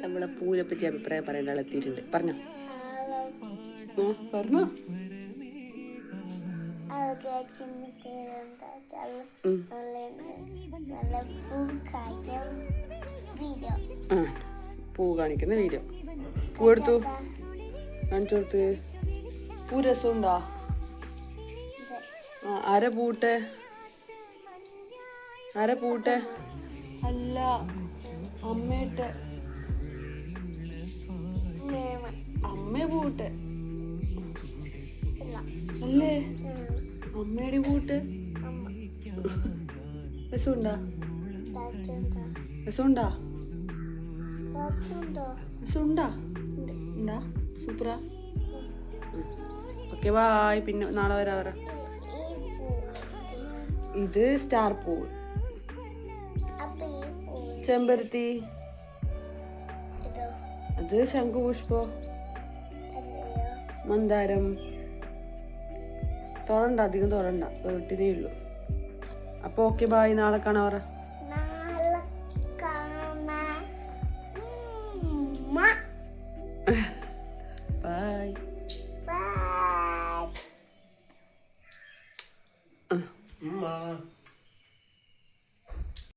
നമ്മളെ പൂവിനെ പറ്റി അഭിപ്രായം പറയേണ്ട ആളെത്തിയിട്ടുണ്ട്. പറഞ്ഞോ പറഞ്ഞോ. പൂ കാണിക്കുന്ന വീഡിയോ. പൂ എടുത്തു കാണിച്ചു കൊടുത്ത്. പൂ രസമുണ്ടോ? ആരെ പൂട്ടെ? ആരെ പൂട്ടെ? അല്ല അമ്മേട്ടെ. അമ്മ പൂട്ടെ അല്ലേ? അമ്മയുടെ പൂട്ട്. രസമുണ്ടാ? രസമുണ്ടാ? രസമുണ്ടാ? ഉണ്ടാ? സൂപ്പറാ. Okay bye. പിന്നെ നാളെ വരാ. ഇത് സ്റ്റാർ പൂവ്, ചെമ്പരത്തി, അത് ശംഖുപുഷ്പം, മന്ദാരം. തുറണ്ട, അധികം തുറണ്ട, വീട്ടിലേ ഉള്ളൂ. അപ്പോൾ ഓക്കെ ബായ്, നാളെ കാണാൻ പറ.